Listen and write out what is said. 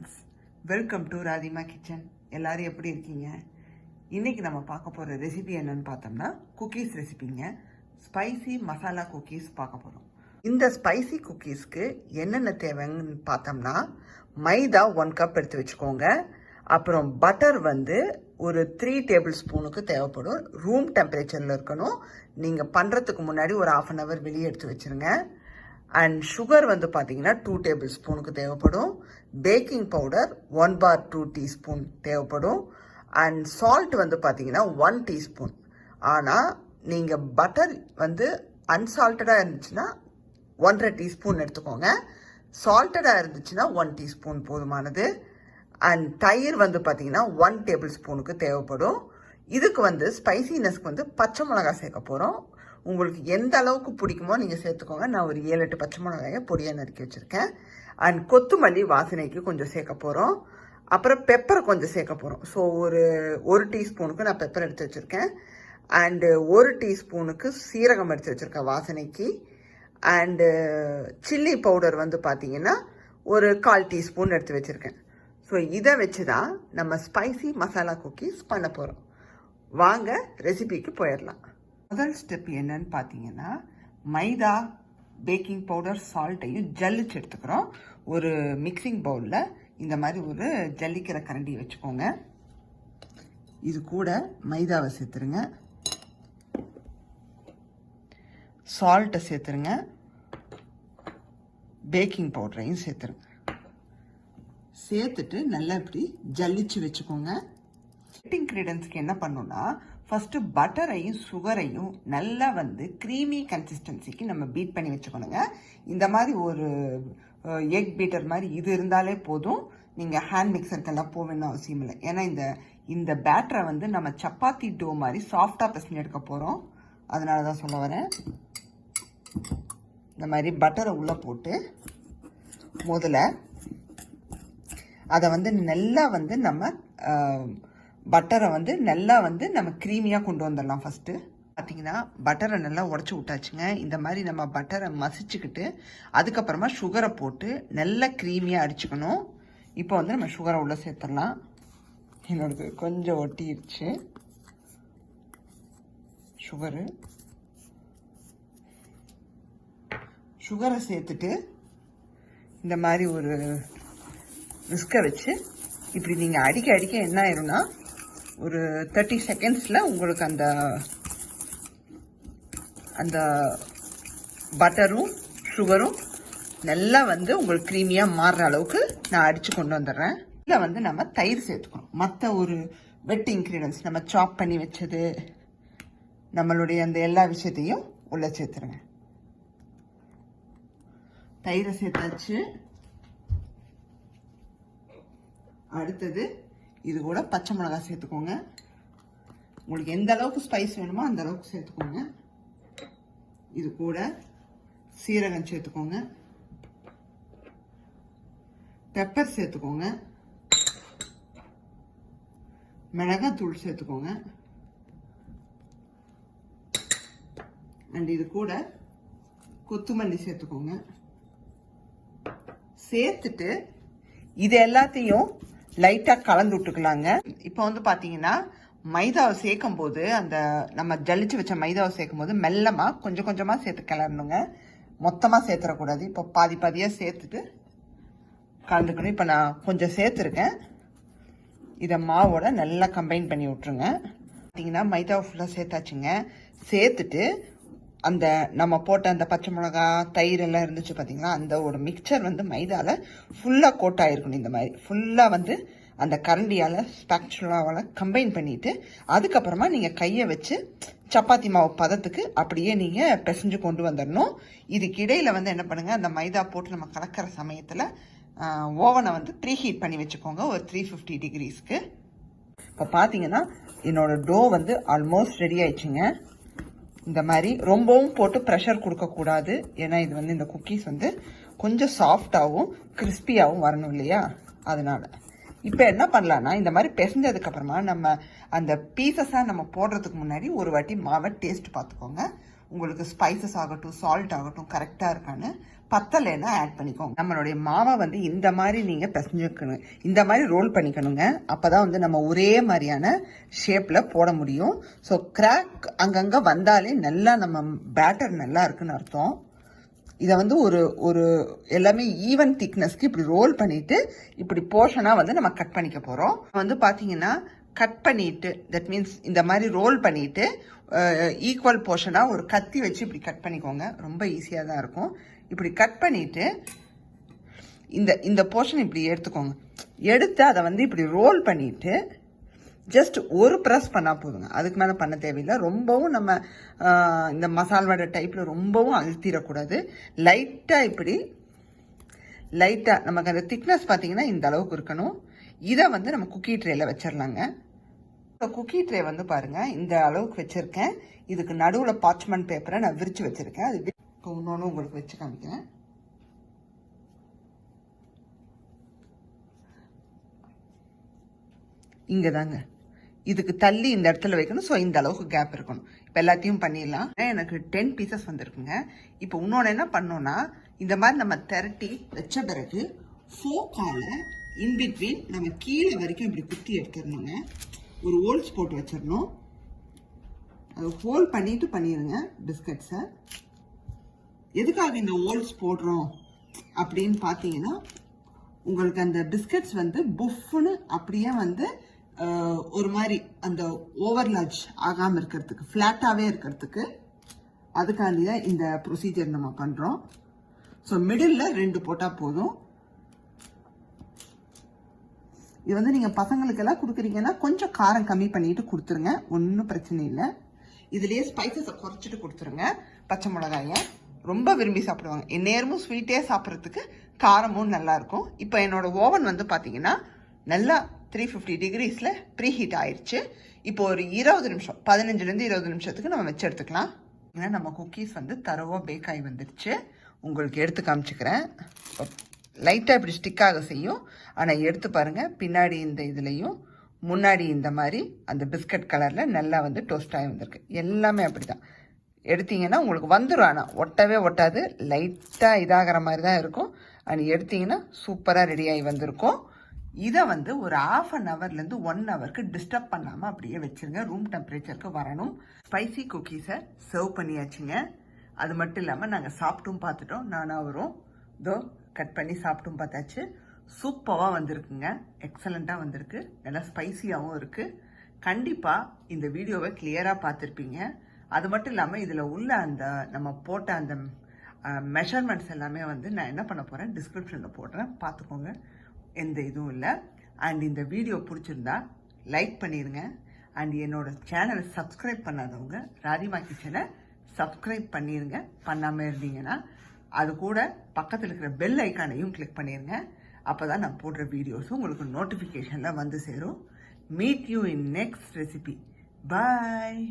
Friends, welcome to Radhima kitchen. எல்லாரும் எப்படி இருக்கீங்க? இன்னைக்கு நம்ம பார்க்க போகிற ரெசிபி என்னன்னு பார்த்தோம்னா குக்கீஸ் ரெசிபிங்க. ஸ்பைசி மசாலா குக்கீஸ் பார்க்க போகிறோம். இந்த ஸ்பைசி குக்கீஸ்க்கு என்னென்ன தேவைன்னு பார்த்தோம்னா மைதா 1 கப் எடுத்து வச்சுக்கோங்க. அப்புறம் பட்டர் வந்து ஒரு 3 டேபிள் ஸ்பூனுக்கு தேவைப்படும். ரூம் டெம்பரேச்சரில் இருக்கணும். நீங்கள் பண்ணுறதுக்கு முன்னாடி ஒரு 1/2 hour வெளியே எடுத்து வச்சுருங்க. அண்ட் சுகர் வந்து பார்த்தீங்கன்னா 2 டேபிள் ஸ்பூனுக்கு தேவைப்படும். பேக்கிங் பவுடர் 1 bar 2 டீஸ்பூன் தேவைப்படும். அண்ட் சால்ட் வந்து பார்த்தீங்கன்னா 1 டீஸ்பூன். ஆனால் நீங்கள் பட்டர் வந்து அன்சால்ட்டடாக இருந்துச்சுன்னா 1.5 டீஸ்பூன் எடுத்துக்கோங்க. சால்ட்டடாக இருந்துச்சுன்னா 1 டீஸ்பூன் போதுமானது. அண்ட் தயிர் வந்து பார்த்தீங்கன்னா 1 டேபிள் ஸ்பூனுக்கு தேவைப்படும். இதுக்கு வந்து ஸ்பைசினஸ்க்கு வந்து பச்சை மிளகாய் சேர்க்க போகிறோம். உங்களுக்கு எந்த அளவுக்கு பிடிக்குமோ நீங்கள் சேர்த்துக்கோங்க. நான் ஒரு 7-8 பச்சை மிளகாயை பொடியாக நறுக்கி வச்சுருக்கேன். அண்ட் கொத்தமல்லி வாசனைக்கு கொஞ்சம் சேர்க்க போகிறோம். அப்புறம் பெப்பரை கொஞ்சம் சேர்க்க போகிறோம். ஸோ ஒரு டீஸ்பூனுக்கு நான் பெப்பர் எடுத்து வச்சுருக்கேன். அண்டு 1 டீஸ்பூனுக்கு சீரகம் எடுத்து வச்சுருக்கேன் வாசனைக்கு. அண்டு சில்லி பவுடர் வந்து பார்த்தீங்கன்னா ஒரு 1/4 டீஸ்பூன் எடுத்து வச்சுருக்கேன். ஸோ இதை வச்சு தான் நம்ம ஸ்பைசி மசாலா குக்கீஸ் பண்ண போகிறோம். வாங்க ரெசிபிக்கு போயிடலாம். முதல் ஸ்டெப் என்னன்னு பார்த்தீங்கன்னா மைதா, பேக்கிங் பவுடர், சால்ட்டையும் ஜல்லிச்சு எடுத்துக்கிறோம். ஒரு மிக்சிங் பவுலில் இந்த மாதிரி ஒரு ஜல்லிக்கிற கரண்டி வச்சுக்கோங்க. இது கூட மைதாவை சேர்த்துருங்க, சால்ட்டை சேர்த்துருங்க, பேக்கிங் பவுடரையும் சேர்த்துருங்க. சேர்த்துட்டு நல்லா இப்படி ஜல்லிச்சு வச்சுக்கோங்க. இன்க்ரீடியன்ஸ்க்கு என்ன பண்ணணும்னா ஃபர்ஸ்ட் பட்டரையும் சுகரையும் நல்லா வந்து க்ரீமி கன்சிஸ்டன்சிக்கு நம்ம பீட் பண்ணி வச்சுக்கணுங்க. இந்த மாதிரி ஒரு எக் பீட்டர் மாதிரி இது இருந்தாலே போதும். நீங்கள் ஹேண்ட் மிக்சருக்கெல்லாம் போவேன்னு அவசியம் இல்லை. ஏன்னா இந்த பேட்டரை வந்து நம்ம சப்பாத்தி டோ மாதிரி சாஃப்டாக பிசைஞ்சு எடுக்க போகிறோம். அதனால தான் சொல்ல வரேன். இந்த மாதிரி பட்டரை உள்ளே போட்டு முதல்ல அதை வந்து நல்லா வந்து நம்ம பட்டரை வந்து நல்லா வந்து நம்ம க்ரீமியாக கொண்டு வந்துடலாம். ஃபஸ்ட்டு பார்த்தீங்கன்னா பட்டரை நல்லா உடச்சி விட்டாச்சுங்க. இந்த மாதிரி நம்ம பட்டரை மசிச்சுக்கிட்டு அதுக்கப்புறமா சுகரை போட்டு நல்லா க்ரீமியாக அடிச்சுக்கணும். இப்போ வந்து நம்ம சுகரை உள்ளே சேர்த்துடலாம். என்னோடது கொஞ்சம் ஒட்டிடுச்சு சுகரை சேர்த்துட்டு இந்த மாதிரி ஒரு விஸ்கை வச்சு இப்படி நீங்கள் அடிக்க என்ன ஆயிரும்னா ஒரு 30 செகண்ட்ஸில் உங்களுக்கு அந்த பட்டரும் சுகரும் நல்லா வந்து உங்களுக்கு க்ரீமியாக மாறுற அளவுக்கு நான் அடித்து கொண்டு வந்துடுறேன். இதில் வந்து நம்ம தயிர் சேர்த்துக்கணும். மற்ற ஒரு வெட் இன்க்ரீடியன்ஸ் நம்ம சாப் பண்ணி வச்சது நம்மளுடைய அந்த எல்லா விஷயத்தையும் உள்ளே சேர்த்துருங்க. தயிரை சேர்த்தாச்சு. அடுத்தது இது கூட பச்சை மிளகாய் சேர்த்துக்கோங்க. உங்களுக்கு எந்த அளவுக்கு ஸ்பைஸ் வேணுமோ அந்த அளவுக்கு சேர்த்துக்கோங்க. இது கூட சீரகம் சேர்த்துக்கோங்க, பெப்பர் சேர்த்துக்கோங்க, மிளகாத்தூள் சேர்த்துக்கோங்க. அண்ட் இது கூட கொத்தமல்லி சேர்த்துக்கோங்க. சேர்த்துட்டு இது எல்லாத்தையும் லைட்டாக கலந்து விட்டுக்கலாங்க. இப்போ வந்து பார்த்தீங்கன்னா மைதாவை சேர்க்கும் போது அந்த நம்ம ஜல்லிச்சு வச்ச மைதாவை சேர்க்கும் போது மெல்லமாக கொஞ்சம் கொஞ்சமாக சேர்த்து கிளறணுங்க. மொத்தமாக சேர்த்துடக்கூடாது. இப்போ பாதியாக சேர்த்துட்டு கலந்துக்கணும். இப்போ நான் கொஞ்சம் சேர்த்துருக்கேன். இதை மாவோட நல்லா கம்பைன் பண்ணி விட்ருங்க. பார்த்தீங்கன்னா மைதாவை ஃபுல்லாக சேர்த்தாச்சுங்க. சேர்த்துட்டு அந்த நம்ம போட்ட அந்த பச்சை மிளகா, தயிர் எல்லாம் இருந்துச்சு பார்த்தீங்களா, அந்த ஒரு மிக்சர் வந்து மைதாவில் ஃபுல்லாக கோட் ஆகிருக்கணும். இந்த மாதிரி ஃபுல்லாக வந்து அந்த கரண்டியால் ஸ்பாக்சுலாவால் கம்பைன் பண்ணிவிட்டு அதுக்கப்புறமா நீங்கள் கையை வச்சு சப்பாத்தி மாவு பதத்துக்கு அப்படியே நீங்கள் பிசைஞ்சு கொண்டு வந்துடணும். இதுக்கு இடையில் வந்து என்ன பண்ணுங்கள், அந்த மைதா போட்டு நம்ம கலக்கிற சமயத்தில் ஓவனை வந்து ப்ரீ ஹீட் பண்ணி வச்சுக்கோங்க ஒரு 350 degreesக்கு. இப்போ பார்த்தீங்கன்னா என்னோட டோ வந்து ஆல்மோஸ்ட் ரெடி ஆயிடுச்சுங்க. இந்த மாதிரி ரொம்பவும் போட்டு ப்ரெஷர் கொடுக்கக்கூடாது. ஏன்னா இது வந்து இந்த குக்கீஸ் வந்து கொஞ்சம் சாஃப்டாகவும் கிறிஸ்பியாகவும் வரணும் இல்லையா, அதனால. இப்போ என்ன பண்ணலான்னா இந்த மாதிரி பிசைஞ்சதுக்கப்புறமா நம்ம அந்த பீசஸாக நம்ம போடுறதுக்கு முன்னாடி ஒரு வாட்டி மாவை டேஸ்ட் பார்த்துக்கோங்க. உங்களுக்கு ஸ்பைசஸ் ஆகட்டும் சால்ட் ஆகட்டும் கரெக்டாக இருக்கான்னு பத்தலைன்னா ஆட் பண்ணிக்கோங்க. நம்மளுடைய மாவை வந்து இந்த மாதிரி நீங்கள் பிசைஞ்சுக்கணும், இந்த மாதிரி ரோல் பண்ணிக்கணுங்க. அப்போ தான் வந்து நம்ம ஒரே மாதிரியான ஷேப்பில் போட முடியும். ஸோ கிராக் அங்கங்கே வந்தாலே நல்லா நம்ம பேட்டர் நல்லா இருக்குன்னு அர்த்தம். இதை வந்து ஒரு எல்லாமே ஈவன் திக்னஸ்க்கு இப்படி ரோல் பண்ணிட்டு இப்படி போர்ஷனாக வந்து நம்ம கட் பண்ணிக்க போகிறோம். வந்து பார்த்தீங்கன்னா கட் பண்ணிட்டு தட் மீன்ஸ் இந்த மாதிரி ரோல் பண்ணிட்டு ஈக்குவல் போர்ஷனாக ஒரு கத்தி வச்சு இப்படி கட் பண்ணிக்கோங்க. ரொம்ப ஈஸியாக தான் இருக்கும். இப்படி கட் பண்ணிட்டு இந்த போர்ஷன் இப்படி எடுத்துக்கோங்க. எடுத்து அதை வந்து இப்படி ரோல் பண்ணிட்டு ஜஸ்ட் ஒரு ப்ரெஸ் பண்ணால் போதுங்க. அதுக்கு மேலே பண்ண தேவையில்லை. ரொம்பவும் நம்ம இந்த மசால் வடை டைப்பில் ரொம்பவும் அழுத்திடக்கூடாது. லைட்டாக இப்படி லைட்டாக நமக்கு அந்த திக்னஸ் பார்த்தீங்கன்னா இந்த அளவுக்கு இருக்கணும். இதை வந்து நம்ம குக்கி ட்ரேயில் வச்சிடலாங்க. குக்கி ட்ரே வந்து பாருங்கள் இந்த அளவுக்கு வச்சுருக்கேன். இதுக்கு நடுவில் பார்ச்மெண்ட் பேப்பரை நான் விரித்து வச்சுருக்கேன். அது இப்போ இன்னொன்று உங்களுக்கு வச்சு காமிக்கிறேன். இங்கே தாங்க இதுக்கு தள்ளி இந்த இடத்துல வைக்கணும். ஸோ இந்த அளவுக்கு கேப் இருக்கணும். இப்போ எல்லாத்தையும் பண்ணிடலாம். எனக்கு 10 பீசஸ் வந்துருக்குங்க. இப்போ இன்னொன்று என்ன பண்ணோன்னா இந்த மாதிரி நம்ம திரட்டி வச்ச பிறகு ஃபோக்கால இன்பிட்வீன் நம்ம கீழே வரைக்கும் இப்படி குத்தி எடுத்துடணுங்க. ஒரு ஹோல்ஸ் போட்டு வச்சிடணும். அது ஹோல் பண்ணிட்டு பண்ணிடுங்க பிஸ்கட்ஸை. எதுக்காக இந்த ஹோல்ஸ் போடுறோம் அப்படின்னு பார்த்தீங்கன்னா உங்களுக்கு அந்த பிஸ்கட்ஸ் வந்து புஃப்னு அப்படியே வந்து ஒரு மாதிரி அந்த ஓவர்லார்ஜ் ஆகாமல் இருக்கிறதுக்கு ஃப்ளாட்டாகவே இருக்கிறதுக்கு அதுக்காண்டி தான் இந்த ப்ரொசீஜர் நம்ம பண்ணுறோம். ஸோ மிடில் 2 போட்டால் போதும். இது வந்து நீங்கள் பசங்களுக்கெல்லாம் கொடுக்குறீங்கன்னா கொஞ்சம் காரம் கம்மி பண்ணிட்டு கொடுத்துருங்க, ஒன்றும் பிரச்சனை இல்லை. இதுலேயே ஸ்பைசஸை குறைச்சிட்டு கொடுத்துருங்க. பச்சை மிளகாயை ரொம்ப விரும்பி சாப்பிடுவாங்க. எந்நேரமும் ஸ்வீட்டே சாப்பிட்றதுக்கு காரமும் நல்லாயிருக்கும். இப்போ என்னோட ஓவன் வந்து பார்த்தீங்கன்னா நல்லா 350 டிகிரிஸில் ப்ரீ ஹீட் ஆயிடுச்சு. இப்போ ஒரு 20 நிமிஷம் 15லேருந்து 20 நிமிஷத்துக்கு நம்ம வச்சு எடுத்துக்கலாம். ஏன்னா நம்ம குக்கீஸ் வந்து தரவா பேக் ஆகி வந்துடுச்சு. உங்களுக்கு எடுத்து காமிச்சுக்கிறேன். லைட்டாக இப்படி ஸ்டிக்காக செய்யும். ஆனால் எடுத்து பாருங்கள், பின்னாடி இந்த இதுலேயும் முன்னாடி இந்த மாதிரி அந்த பிஸ்கட் கலரில் நல்லா வந்து டோஸ்ட் ஆகி வந்திருக்கு. எல்லாமே அப்படி தான் எடுத்தீங்கன்னா உங்களுக்கு வந்துடும். ஆனால் ஒட்டவே ஒட்டாது, லைட்டாக இதாகிற மாதிரி தான் இருக்கும். அண்ட் எடுத்தீங்கன்னா சூப்பராக ரெடியாகி வந்திருக்கும். இதை வந்து ஒரு 1/2 ஹவர்லேருந்து 1 ஹவருக்கு டிஸ்டர்ப் பண்ணாமல் அப்படியே வச்சுருங்க. ரூம் டெம்பரேச்சருக்கு வரணும். ஸ்பைசி குக்கீஸை சர்வ் பண்ணியாச்சுங்க. அது மட்டும் இல்லாமல் நாங்கள் சாப்பிட்டும் பார்த்துட்டோம். நானாக வரும் இதோ கட் பண்ணி சாப்பிட்டும் பார்த்தாச்சு. சூப்பராக வந்திருக்குங்க. எக்ஸலண்ட்டாக வந்திருக்கு. நல்லா ஸ்பைசியாகவும் இருக்குது. கண்டிப்பாக இந்த வீடியோவை கிளியராக பார்த்துருப்பீங்க. அது மட்டும் இல்லாமல் இதில் உள்ள அந்த நம்ம போட்ட அந்த மெஷர்மெண்ட்ஸ் எல்லாமே வந்து நான் என்ன பண்ண போகிறேன் டிஸ்கிரிப்ஷனில் போடுறேன், பார்த்துக்கோங்க. எந்த இதுவும் இல்லை. அண்ட் இந்த வீடியோ பிடிச்சிருந்தா லைக் பண்ணிடுங்க. அண்ட் என்னோட சேனலை சப்ஸ்கிரைப் பண்ணாதவங்க ராதிமா கிச்சனை சப்ஸ்கிரைப் பண்ணிடுங்க. பண்ணாமல் இருந்தீங்கன்னா அது கூட பக்கத்தில் இருக்கிற பெல் ஐக்கானையும் கிளிக் பண்ணிடுங்க. அப்போ தான் நான் போடுற வீடியோஸும் உங்களுக்கு நோட்டிஃபிகேஷனில் வந்து சேரும். Meet you in next recipe. Bye.